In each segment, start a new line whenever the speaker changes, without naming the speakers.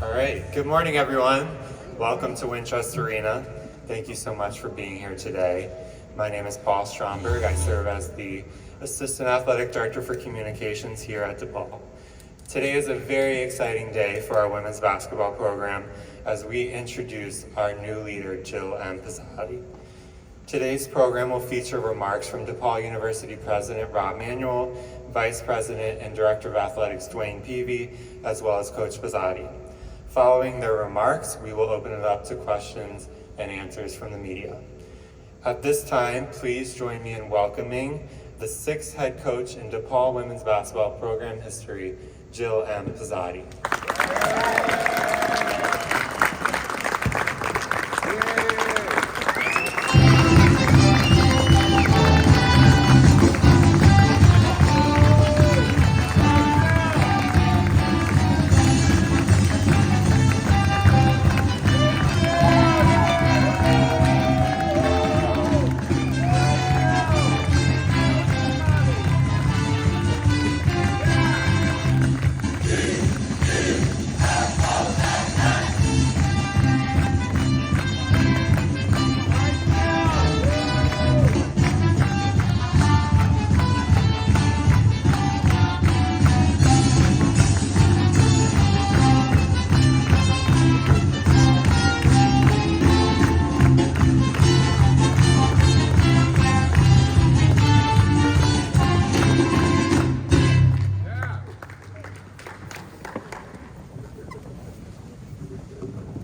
All right, good morning everyone. Welcome to Wintrust Arena. Thank you so much for being here today. My name is Paul Stromberg. I serve as the Assistant Athletic Director for Communications here at DePaul. Today is a very exciting day for our women's basketball program as we introduce our new leader, Jill M. Pizzotti. Today's program will feature remarks from DePaul University President Rob Manuel, Vice President and Director of Athletics Dwayne Peavy, as well as Coach Pizzotti. Following their remarks, we will open it up to questions and answers from the media. At this time, please join me in welcoming the sixth head coach in DePaul women's basketball program history, Jill M. Pizzotti.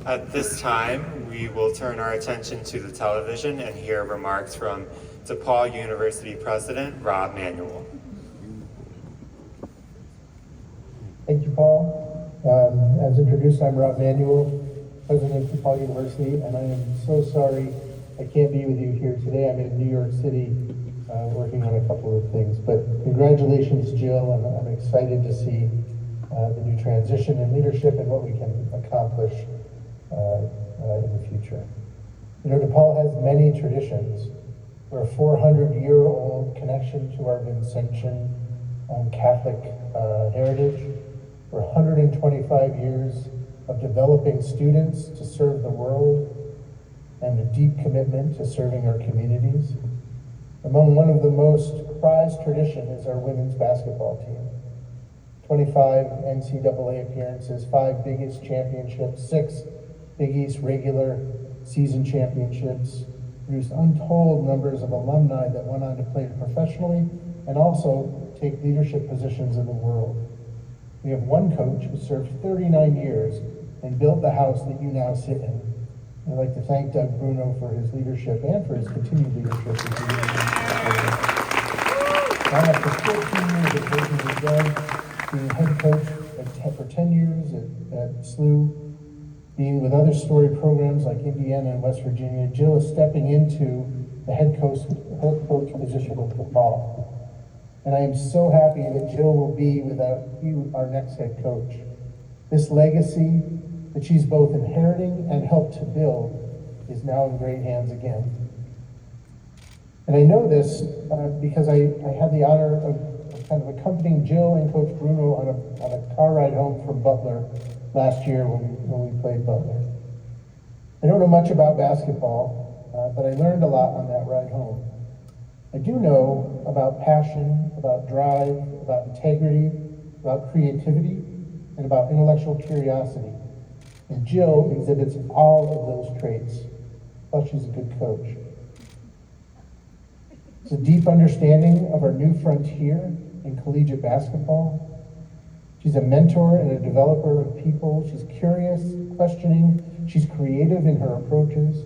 At this time, we will turn our attention to the television and hear remarks from DePaul University President Rob Manuel.
Thank you, Paul. As introduced, I'm Rob Manuel, President of DePaul University, and I am so sorry I can't be with you here today. I'm in New York City working on a couple of things, but congratulations, Jill, and I'm excited to see the new transition in leadership and what we can accomplish in the future. You know, DePaul has many traditions. We're a 400-year-old connection to our Vincentian Catholic heritage. We're 125 years of developing students to serve the world and a deep commitment to serving our communities. Among one of the most prized traditions is our women's basketball team. 25 NCAA appearances, 5 Big East championships, 6 Big East regular season championships, produced untold numbers of alumni that went on to play professionally and also take leadership positions in the world. We have one coach who served 39 years and built the house that you now sit in. I'd like to thank Doug Bruno for his leadership and for his continued leadership. Now after 14 years at working with Doug, being head coach for 10 years at SLU, being with other story programs like Indiana and West Virginia, Jill is stepping into the head coach position with DePaul. And I am so happy that Jill will be our next head coach. This legacy that she's both inheriting and helped to build is now in great hands again. And I know this because I had the honor of kind of accompanying Jill and Coach Bruno on a car ride home from Butler last year when we played Butler. I don't know much about basketball, but I learned a lot on that ride home. I do know about passion, about drive, about integrity, about creativity, and about intellectual curiosity. And Jill exhibits all of those traits, plus she's a good coach. It's a deep understanding of our new frontier in collegiate basketball. She's a mentor and a developer of people. She's curious, questioning. She's creative in her approaches.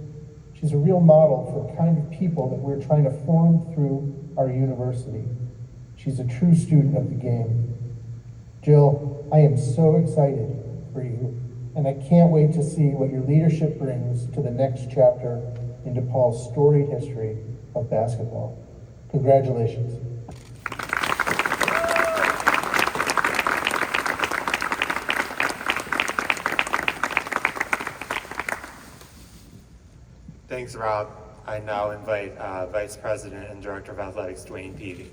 She's a real model for the kind of people that we're trying to form through our university. She's a true student of the game. Jill, I am so excited for you, and I can't wait to see what your leadership brings to the next chapter in DePaul's storied history of basketball. Congratulations.
Thanks, Rob. I now invite Vice President and Director of Athletics, Dwayne Peavy.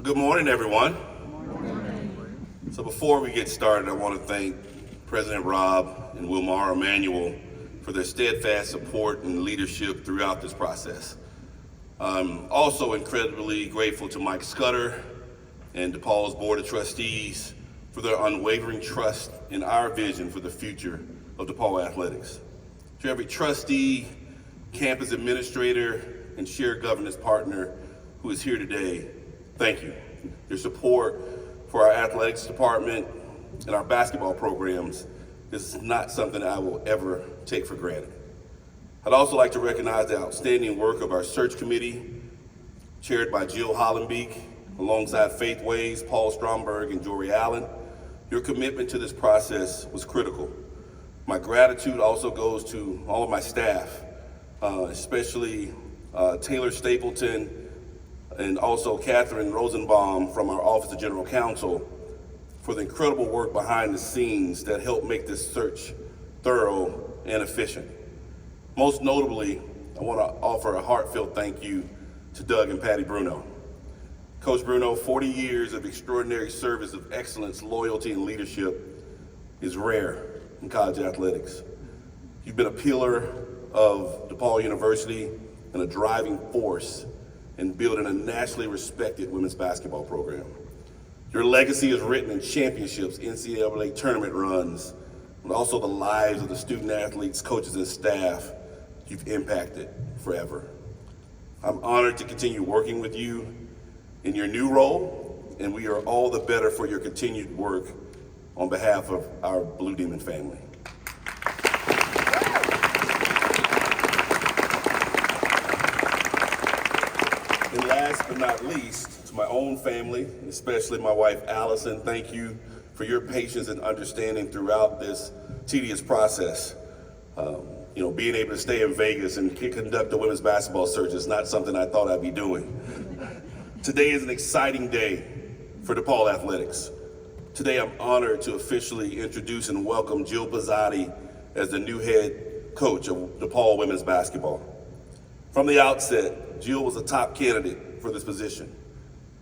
Good morning, everyone. So before we get started, I want to thank President Rob and Wilmar Emanuel for their steadfast support and leadership throughout this process. I'm also incredibly grateful to Mike Scudder and DePaul's Board of Trustees for their unwavering trust in our vision for the future of DePaul athletics. To every trustee, campus administrator, and shared governance partner who is here today, thank you. Your support for our athletics department and our basketball programs is not something I will ever take for granted. I'd also like to recognize the outstanding work of our search committee, chaired by Jill Hollenbeek, alongside Faith Ways, Paul Stromberg, and Jory Allen. Your commitment to this process was critical. My gratitude also goes to all of my staff, especially Taylor Stapleton, and also Catherine Rosenbaum from our Office of General Counsel for the incredible work behind the scenes that helped make this search thorough and efficient. Most notably, I want to offer a heartfelt thank you to Doug and Patty Bruno. Coach Bruno, 40 years of extraordinary service of excellence, loyalty, and leadership is rare in college athletics. You've been a pillar of DePaul University and a driving force in building a nationally respected women's basketball program. Your legacy is written in championships, NCAA tournament runs, but also the lives of the student athletes, coaches, and staff you've impacted forever. I'm honored to continue working with you in your new role, and we are all the better for your continued work on behalf of our Blue Demon family. And last but not least, to my own family, especially my wife Allison, thank you for your patience and understanding throughout this tedious process. Being able to stay in Vegas and conduct a women's basketball search is not something I thought I'd be doing. Today is an exciting day for DePaul athletics. Today I'm honored to officially introduce and welcome Jill Pizzotti as the new head coach of DePaul women's basketball. From the outset, Jill was a top candidate for this position,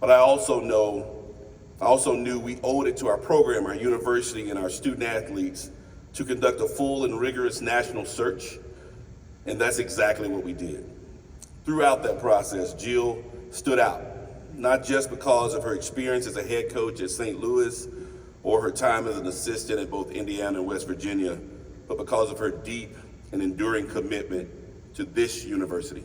but I also knew we owed it to our program, our university, and our student athletes to conduct a full and rigorous national search, and that's exactly what we did. Throughout that process, Jill stood out, not just because of her experience as a head coach at St. Louis or her time as an assistant at both Indiana and West Virginia, but because of her deep and enduring commitment to this university.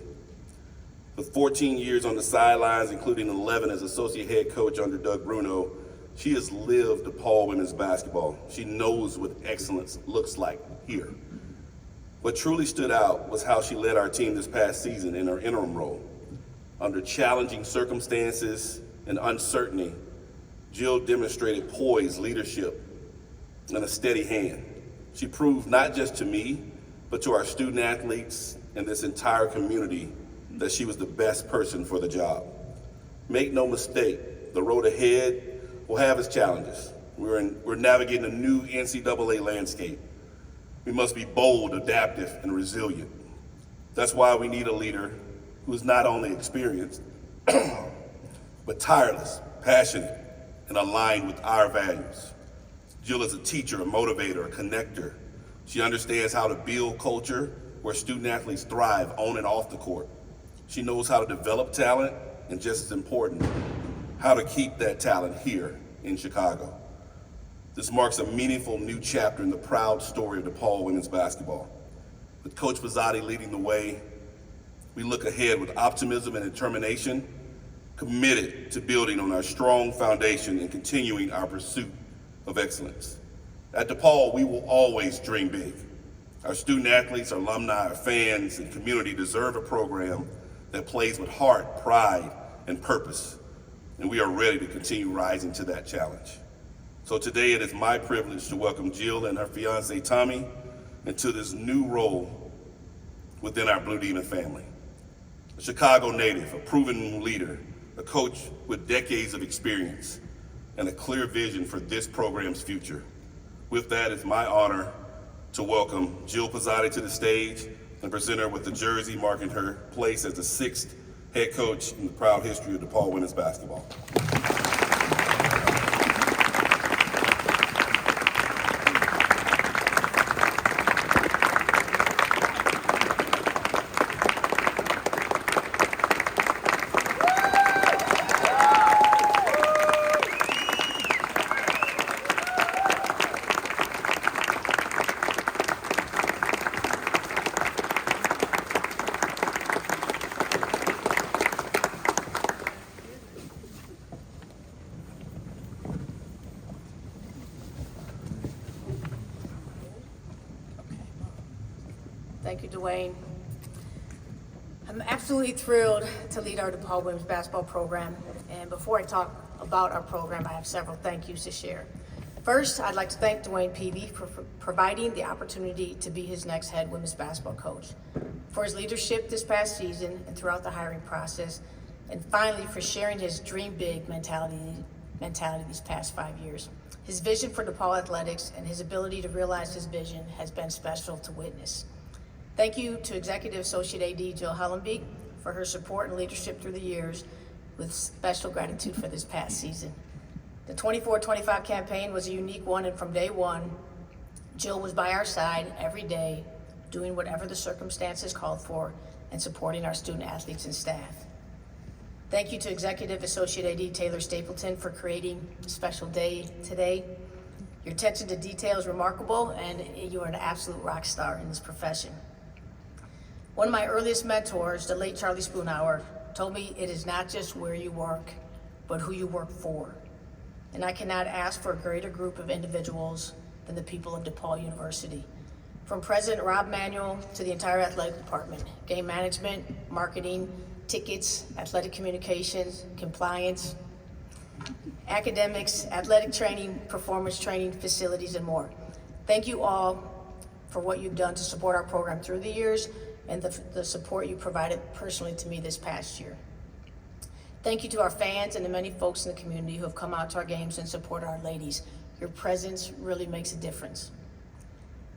With 14 years on the sidelines, including 11 as associate head coach under Doug Bruno, she has lived DePaul women's basketball. She knows what excellence looks like here. What truly stood out was how she led our team this past season in her interim role. Under challenging circumstances and uncertainty, Jill demonstrated poise, leadership, and a steady hand. She proved not just to me, but to our student athletes and this entire community that she was the best person for the job. Make no mistake, the road ahead will have its challenges. We're navigating a new NCAA landscape. We must be bold, adaptive, and resilient. That's why we need a leader who is not only experienced, but tireless, passionate, and aligned with our values. Jill is a teacher, a motivator, a connector. She understands how to build culture where student athletes thrive on and off the court. She knows how to develop talent, and just as important, how to keep that talent here in Chicago. This marks a meaningful new chapter in the proud story of DePaul women's basketball. With Coach Pizzotti leading the way, we look ahead with optimism and determination, committed to building on our strong foundation and continuing our pursuit of excellence. At DePaul, we will always dream big. Our student athletes, our alumni, our fans, and community deserve a program that plays with heart, pride, and purpose. And we are ready to continue rising to that challenge. So today it is my privilege to welcome Jill and her fiance Tommy into this new role within our Blue Demon family. A Chicago native, a proven leader, a coach with decades of experience, and a clear vision for this program's future. With that, it's my honor to welcome Jill Pizzotti to the stage and present her with the jersey marking her place as the 6th head coach in the proud history of DePaul women's basketball.
Thank you, Dwayne. I'm absolutely thrilled to lead our DePaul women's basketball program. And before I talk about our program, I have several thank yous to share. First, I'd like to thank Dwayne Peavy for providing the opportunity to be his next head women's basketball coach, for his leadership this past season and throughout the hiring process, and finally for sharing his dream big mentality these past 5 years. His vision for DePaul athletics and his ability to realize his vision has been special to witness. Thank you to Executive Associate AD Jill Hellenbeek for her support and leadership through the years, with special gratitude for this past season. The 24-25 campaign was a unique one, and from day one, Jill was by our side every day, doing whatever the circumstances called for and supporting our student athletes and staff. Thank you to Executive Associate AD Taylor Stapleton for creating a special day today. Your attention to detail is remarkable, and you are an absolute rock star in this profession. One of my earliest mentors, the late Charlie Spoonhour, told me it is not just where you work, but who you work for. And I cannot ask for a greater group of individuals than the people of DePaul University. From President Rob Manuel to the entire athletic department, game management, marketing, tickets, athletic communications, compliance, academics, athletic training, performance training, facilities, and more. Thank you all for what you've done to support our program through the years and the support you provided personally to me this past year. Thank you to our fans and the many folks in the community who have come out to our games and support our ladies. Your presence really makes a difference.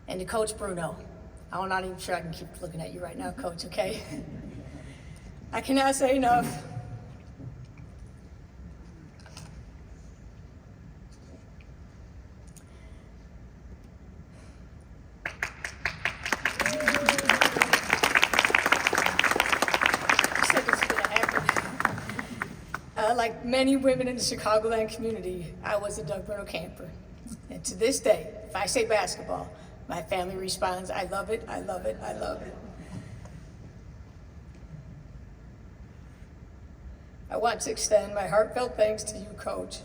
And to Coach Bruno, I'm not even sure I can keep looking at you right now, Coach, okay? I cannot say enough. Like many women in the Chicagoland community, I was a Doug Bruno camper. And to this day, if I say basketball, my family responds, I love it, I love it, I love it. I want to extend my heartfelt thanks to you, Coach.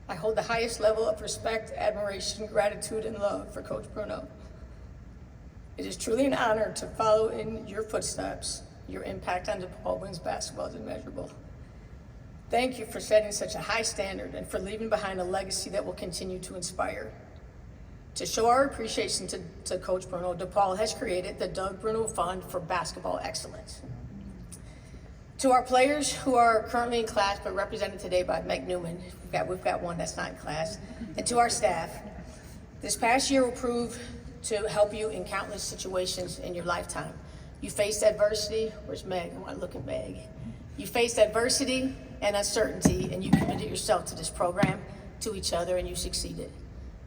I hold the highest level of respect, admiration, gratitude, and love for Coach Bruno. It is truly an honor to follow in your footsteps. Your impact on DePaul women's basketball is immeasurable. Thank you for setting such a high standard and for leaving behind a legacy that will continue to inspire. To show our appreciation to Coach Bruno, DePaul has created the Doug Bruno Fund for Basketball Excellence. To our players who are currently in class but represented today by Meg Newman, we've got one that's not in class, and to our staff, this past year will prove to help you in countless situations in your lifetime. You faced adversity, where's Meg? I want to look at Meg. You faced adversity and uncertainty, and you committed yourself to this program, to each other, and you succeeded.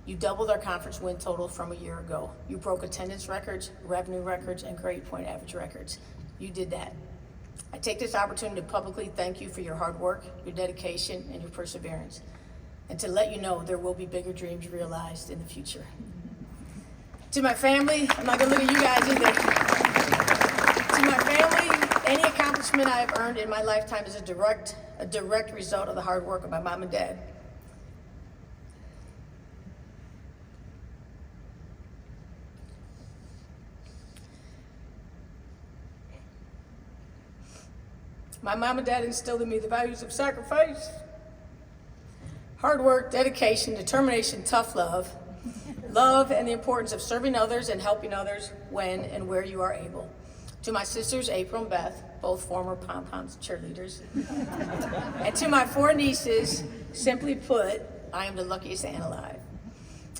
You doubled our conference win total from a year ago. You broke attendance records, revenue records, and grade point average records. You did that. I take this opportunity to publicly thank you for your hard work, your dedication, and your perseverance, and to let you know there will be bigger dreams realized in the future. To my family, I'm not gonna look at you guys either. To my family, any accomplishment I have earned in my lifetime is a direct result of the hard work of my mom and dad. My mom and dad instilled in me the values of sacrifice, hard work, dedication, determination, tough love, and the importance of serving others and helping others when and where you are able. To my sisters, April and Beth, both former pom-poms cheerleaders, and to my 4 nieces, simply put, I am the luckiest aunt alive.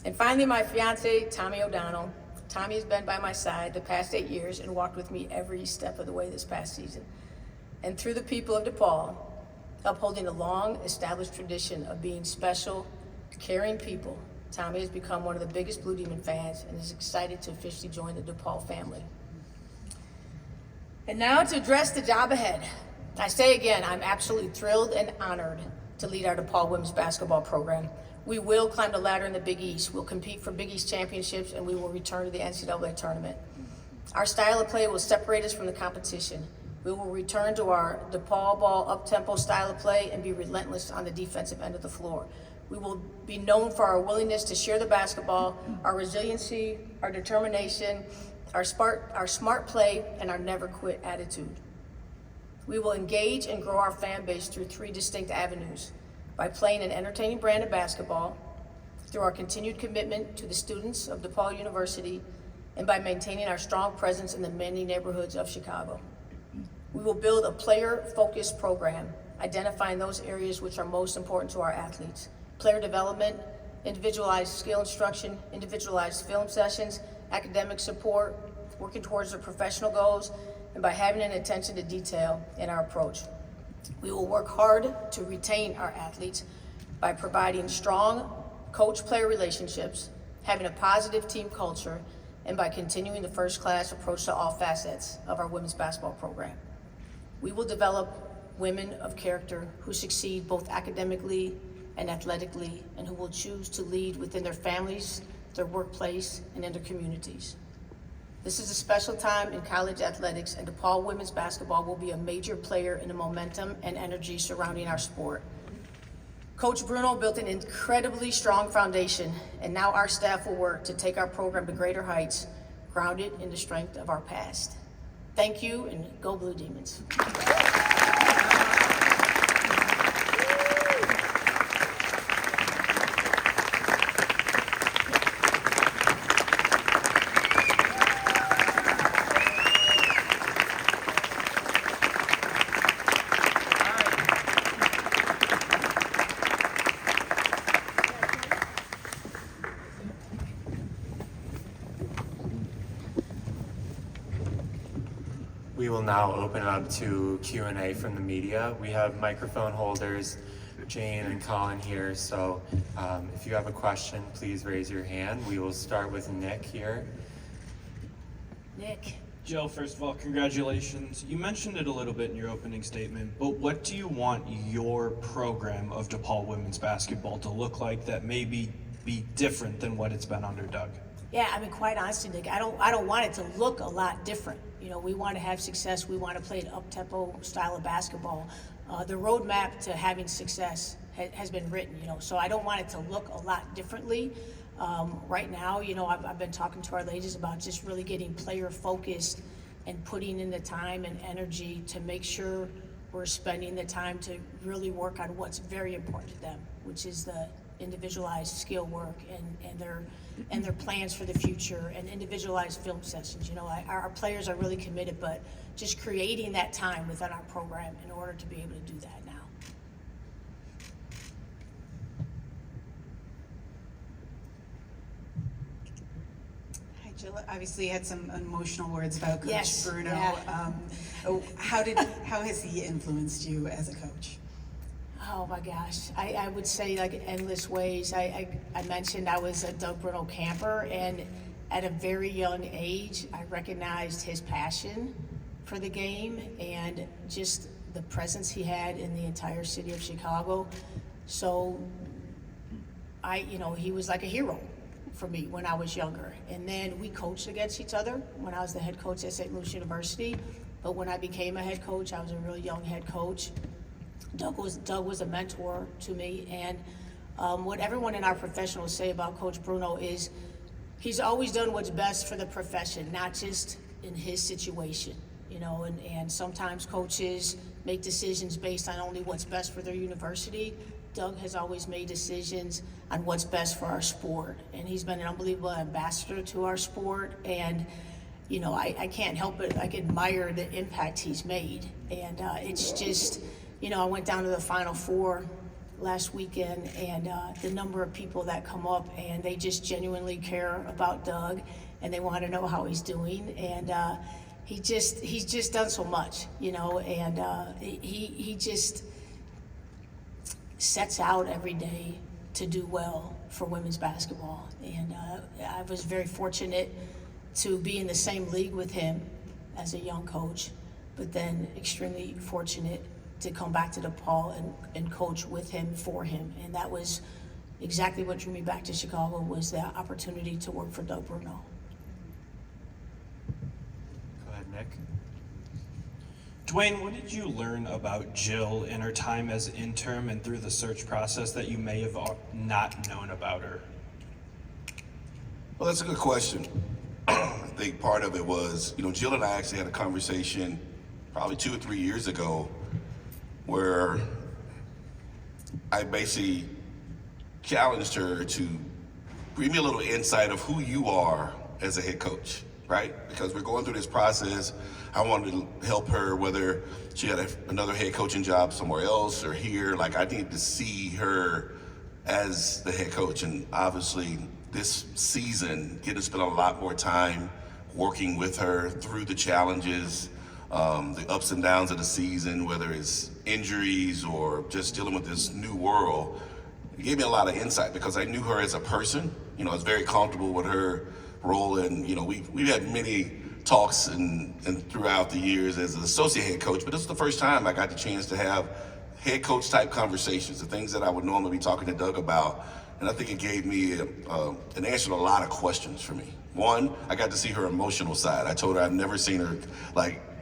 And finally, my fiance, Tommy O'Donnell. Tommy has been by my side the past 8 years and walked with me every step of the way this past season. And through the people of DePaul, upholding a long-established tradition of being special, caring people, Tommy has become one of the biggest Blue Demon fans and is excited to officially join the DePaul family. And now to address the job ahead. I say again, I'm absolutely thrilled and honored to lead our DePaul women's basketball program. We will climb the ladder in the Big East. We'll compete for Big East championships, and we will return to the NCAA tournament. Our style of play will separate us from the competition. We will return to our DePaul ball up-tempo style of play and be relentless on the defensive end of the floor. We will be known for our willingness to share the basketball, our resiliency, our determination, our smart play, and our never quit attitude. We will engage and grow our fan base through 3 distinct avenues: by playing an entertaining brand of basketball, through our continued commitment to the students of DePaul University, and by maintaining our strong presence in the many neighborhoods of Chicago. We will build a player-focused program, identifying those areas which are most important to our athletes: player development, individualized skill instruction, individualized film sessions, academic support, working towards their professional goals, and by having an attention to detail in our approach. We will work hard to retain our athletes by providing strong coach-player relationships, having a positive team culture, and by continuing the first-class approach to all facets of our women's basketball program. We will develop women of character who succeed both academically and athletically, and who will choose to lead within their families, their workplace, and in their communities. This is a special time in college athletics, and DePaul women's basketball will be a major player in the momentum and energy surrounding our sport. Coach Bruno built an incredibly strong foundation, and now our staff will work to take our program to greater heights, grounded in the strength of our past. Thank you, and go Blue Demons.
We will now open it up to Q&A from the media. We have microphone holders, Jane and Colin here, so if you have a question, please raise your hand. We will start with Nick here.
Nick.
Jill, first of all, congratulations. You mentioned it a little bit in your opening statement, but what do you want your program of DePaul women's basketball to look like that maybe be different than what it's been under Doug?
Yeah, I mean, quite honestly, Nick, I don't want it to look a lot different. You know, we want to have success. We want to play an up-tempo style of basketball. The roadmap to having success has been written, you know, so I don't want it to look a lot differently. Right now, you know, I've been talking to our ladies about just really getting player focused and putting in the time and energy to make sure we're spending the time to really work on what's very important to them, which is the individualized skill work and their plans for the future and individualized film sessions. You know, our players are really committed, but just creating that time within our program in order to be able to do that now.
Hi, Jill. Obviously, you had some emotional words about Coach
Yes,
Bruno.
yeah.
How has he influenced you as a coach?
Oh my gosh, I would say like endless ways. I mentioned I was a Doug Bruno camper, and at a very young age, I recognized his passion for the game and just the presence he had in the entire city of Chicago. So he was like a hero for me when I was younger. And then we coached against each other when I was the head coach at St. Louis University. But when I became a head coach, I was a really young head coach. Doug was a mentor to me, and what everyone in our profession will say about Coach Bruno is he's always done what's best for the profession, not just in his situation, you know, and sometimes coaches make decisions based on only what's best for their university. Doug has always made decisions on what's best for our sport, and he's been an unbelievable ambassador to our sport, and you know, I can't help it, I admire the impact he's made, and it's just, you know, I went down to the Final Four last weekend, and the number of people that come up and they just genuinely care about Doug, and they want to know how he's doing, and he's just done so much, you know, and he just sets out every day to do well for women's basketball, and I was very fortunate to be in the same league with him as a young coach, but then extremely fortunate to come back to DePaul and coach with him, for him. And that was exactly what drew me back to Chicago, was the opportunity to work for Doug Bruno.
Go ahead, Nick.
Dwayne, what did you learn about Jill in her time as interim and through the search process that you may have not known about her?
Well, that's a good question. I think part of it was, Jill and I actually had a conversation probably 2 or 3 years ago where I basically challenged her to bring me a little insight of who you are as a head coach, right? Because we're going through this process. I wanted to help her, whether she had another head coaching job somewhere else or here. Like, I needed to see her as the head coach. And obviously, this season, getting to spend a lot more time working with her through the challenges, the ups and downs of the season, whether it's injuries or just dealing with this new world, it gave me a lot of insight because I knew her as a person. I was very comfortable with her role, and we've had many talks and throughout the years as an associate head coach, but this is the first time I got the chance to have head coach type conversations, the things that I would normally be talking to Doug about. And I think it gave me an answer to a lot of questions for me. One, I got to see her emotional side. I told her I'd never seen her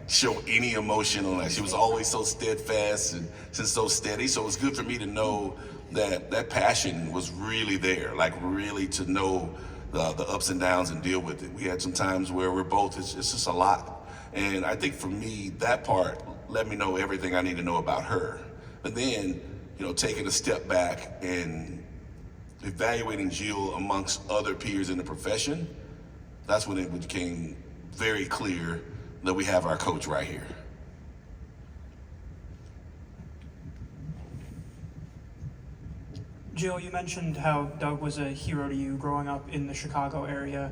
show any emotion on that. She was always so steadfast and just so steady. So it was good for me to know that passion was really there, really to know the ups and downs and deal with it. We had some times where we're both, it's just a lot. And I think for me, that part let me know everything I need to know about her. But then, taking a step back and evaluating Jill amongst other peers in the profession, that's when it became very clear that we have our coach right here.
Jill, you mentioned how Doug was a hero to you growing up in the Chicago area.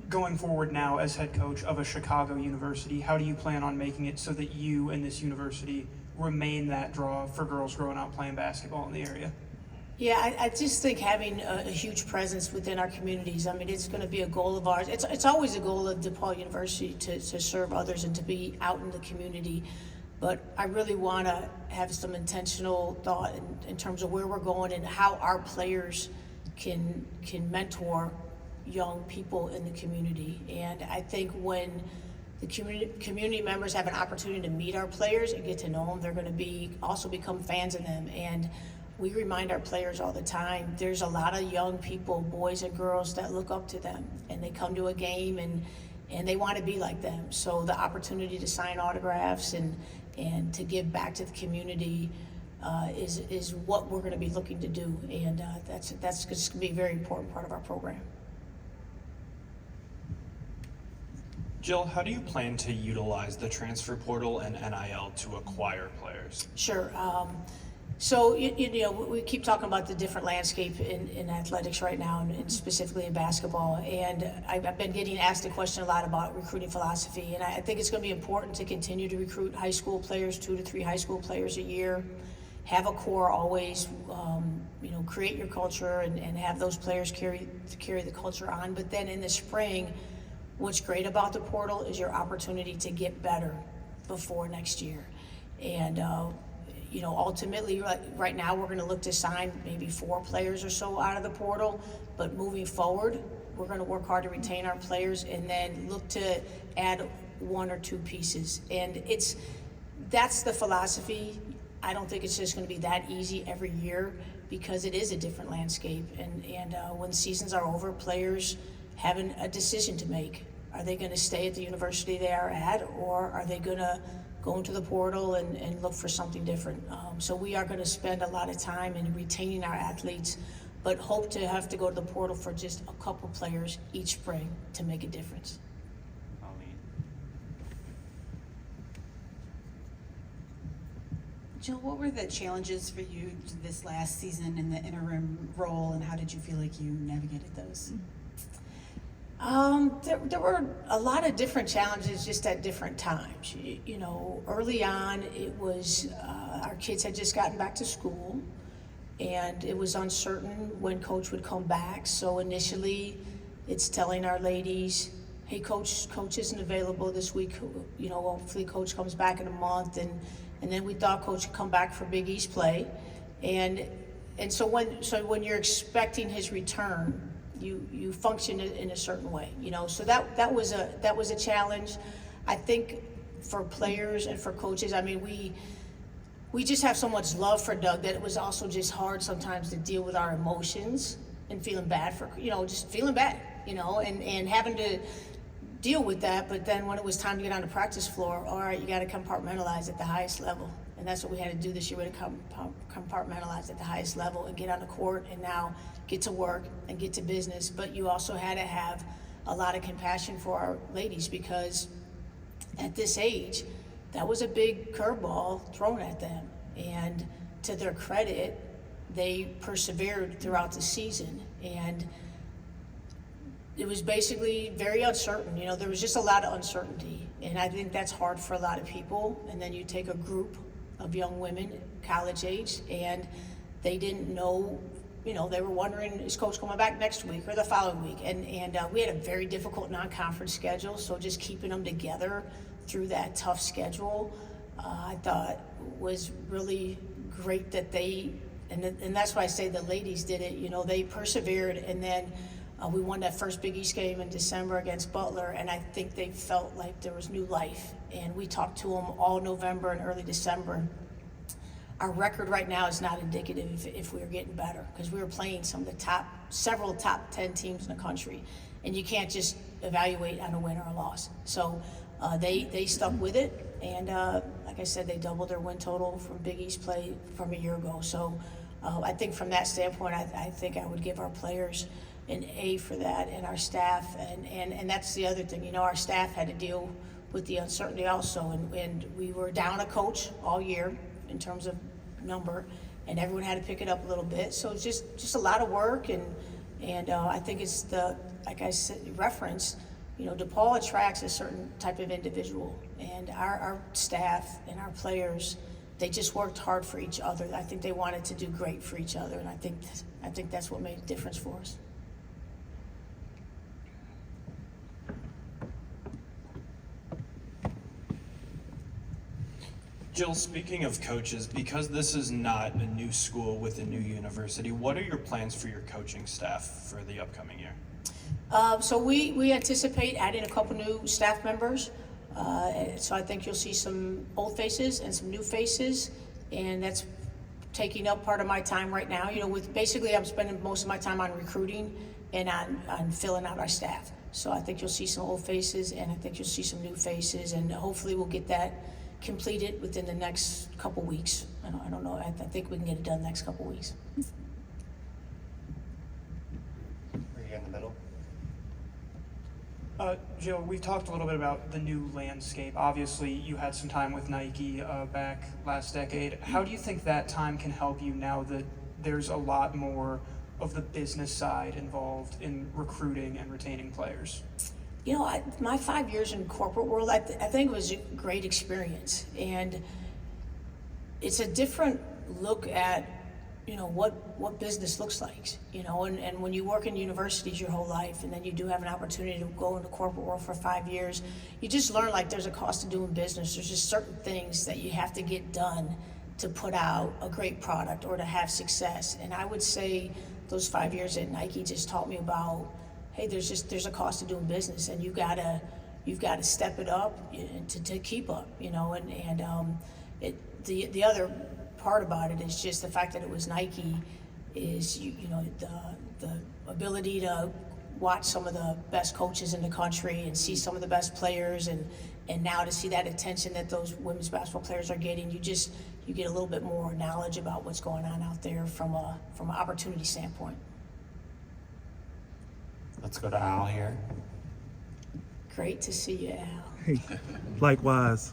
Going forward now as head coach of a Chicago university, how do you plan on making it so that you and this university remain that draw for girls growing up playing basketball in the area?
Yeah, I just think having a huge presence within our communities, it's going to be a goal of ours. It's always a goal of DePaul University to serve others and to be out in the community. But I really want to have some intentional thought in terms of where we're going and how our players can mentor young people in the community. And I think when the community members have an opportunity to meet our players and get to know them, they're going to also become fans of them. And we remind our players all the time, there's a lot of young people, boys and girls, that look up to them, and they come to a game and they want to be like them. So the opportunity to sign autographs and to give back to the community is what we're going to be looking to do, and that's just going to be a very important part of our program.
Jill, how do you plan to utilize the transfer portal and NIL to acquire players?
Sure. So, we keep talking about the different landscape in athletics right now, and specifically in basketball. And I've been getting asked a question a lot about recruiting philosophy. And I think it's going to be important to continue to recruit high school players, 2 to 3 high school players a year. Have a core always, create your culture and have those players carry the culture on. But then in the spring, what's great about the portal is your opportunity to get better before next year. And, ultimately, right now, we're going to look to sign maybe 4 players or so out of the portal. But moving forward, we're going to work hard to retain our players and then look to add 1 or 2 pieces. And that's the philosophy. I don't think it's just going to be that easy every year because it is a different landscape. And when seasons are over, players have a decision to make. Are they going to stay at the university they are at, or are they going to go into the portal and look for something different? So we are going to spend a lot of time in retaining our athletes, but hope to have to go to the portal for just a couple players each spring to make a difference.
Jill, what were the challenges for you this last season in the interim role, and how did you feel like you navigated those?
There were a lot of different challenges just at different times. Early on, it was our kids had just gotten back to school, and it was uncertain when Coach would come back. So initially, it's telling our ladies, hey, Coach isn't available this week. Hopefully Coach comes back in a month. And then we thought Coach would come back for Big East play. And so when you're expecting his return, you function in a certain way, So that was a challenge. I think for players and for coaches. I mean, we just have so much love for Doug that it was also just hard sometimes to deal with our emotions and feeling bad for, just feeling bad, and having to deal with that. But then when it was time to get on the practice floor, all right, you got to compartmentalize at the highest level. And that's what we had to do this year. We had to compartmentalize at the highest level and get on the court and now get to work and get to business. But you also had to have a lot of compassion for our ladies, because at this age, that was a big curveball thrown at them. And to their credit, they persevered throughout the season. And it was basically very uncertain. There was just a lot of uncertainty. And I think that's hard for a lot of people. And then you take a group of young women, college age, and they didn't know, they were wondering, is coach coming back next week or the following week? And we had a very difficult non-conference schedule, so just keeping them together through that tough schedule, I thought was really great that and that's why I say the ladies did it. They persevered, and then we won that first Big East game in December against Butler, and I think they felt like there was new life. And we talked to them all November and early December. Our record right now is not indicative if we were getting better, because we were playing several top 10 teams in the country, and you can't just evaluate on a win or a loss. So they stuck with it, and like I said, they doubled their win total from Big East play from a year ago. So I think from that standpoint, I think I would give our players an A for that, and our staff, and that's the other thing. Our staff had to deal with the uncertainty also, and we were down a coach all year in terms of number, and everyone had to pick it up a little bit. So it's just a lot of work, and I think it's like I said, reference, DePaul attracts a certain type of individual, and our staff and our players, they just worked hard for each other. I think they wanted to do great for each other, and I think that's what made a difference for us.
Jill, speaking of coaches, because this is not a new school with a new university, what are your plans for your coaching staff for the upcoming year?
So we anticipate adding a couple new staff members. So I think you'll see some old faces and some new faces, and that's taking up part of my time right now. With basically I'm spending most of my time on recruiting and on filling out our staff. So I think you'll see some old faces, and I think you'll see some new faces, and hopefully we'll get that completed within the next couple weeks. I don't know. I think we can get it done next couple weeks.
Are you in the middle?
Jill, we talked a little bit about the new landscape. Obviously, you had some time with Nike back last decade. How do you think that time can help you now that there's a lot more of the business side involved in recruiting and retaining players? My 5 years in corporate world, I think it was a great experience, and it's a different look at, what business looks like, and when you work in universities your whole life, and then you do have an opportunity to go into corporate world for 5 years, you just learn like there's a cost to doing business. There's just certain things that you have to get done to put out a great product or to have success. And I would say those 5 years at Nike just taught me about, hey, there's a cost to doing business, and you've got to step it up to keep up, and the other part about it is just the fact that it was Nike is the ability to watch some of the best coaches in the country and see some of the best players, and now to see that attention that those women's basketball players are getting, you get a little bit more knowledge about what's going on out there from an opportunity standpoint.
Let's go to Al here.
Great to see you, Al.
Likewise.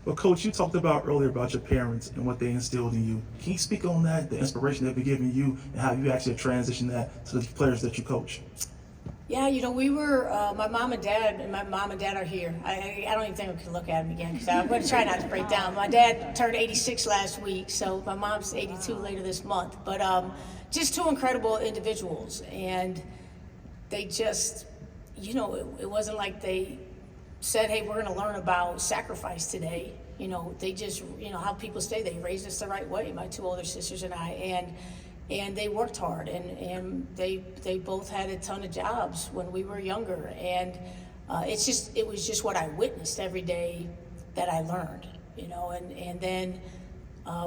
Well, Coach, you talked about earlier about your parents and what they instilled in you. Can you speak on that, the inspiration they've been giving you, and how you actually transition that to the players that you coach?
Yeah, we were, my mom and dad are here. I don't even think we can look at them again, because I'm going to try not to break down. My dad turned 86 last week, so my mom's 82 later this month. But just two incredible individuals, and they just, it wasn't like they said, hey, we're going to learn about sacrifice today. They just, how people say, they raised us the right way, my two older sisters and I, and they worked hard, and they both had a ton of jobs when we were younger, and it was just what I witnessed every day that I learned, and then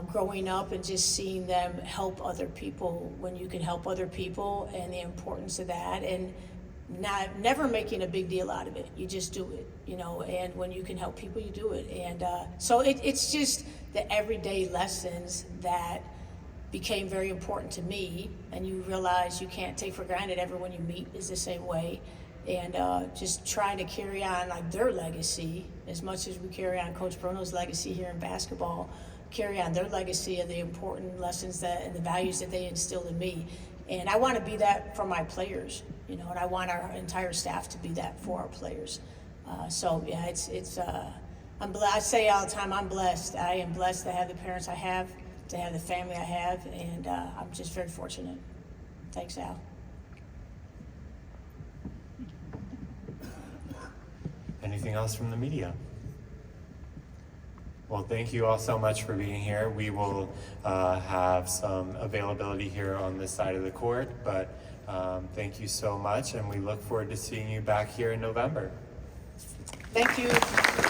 growing up and just seeing them help other people when you can help other people, and the importance of that, and never making a big deal out of it. You just do it, and when you can help people, you do it. And so it's just the everyday lessons that became very important to me, and you realize you can't take for granted everyone you meet is the same way, and just trying to carry on like their legacy as much as we carry on Coach Bruno's legacy here in basketball, carry on their legacy of the important lessons and the values that they instilled in me. And I want to be that for my players, and I want our entire staff to be that for our players. So yeah, I say all the time, I'm blessed. I am blessed to have the parents I have, to have the family I have, and I'm just very fortunate. Thanks, Al.
Anything else from the media? Well, thank you all so much for being here. We will have some availability here on this side of the court, but thank you so much, and we look forward to seeing you back here in November.
Thank you.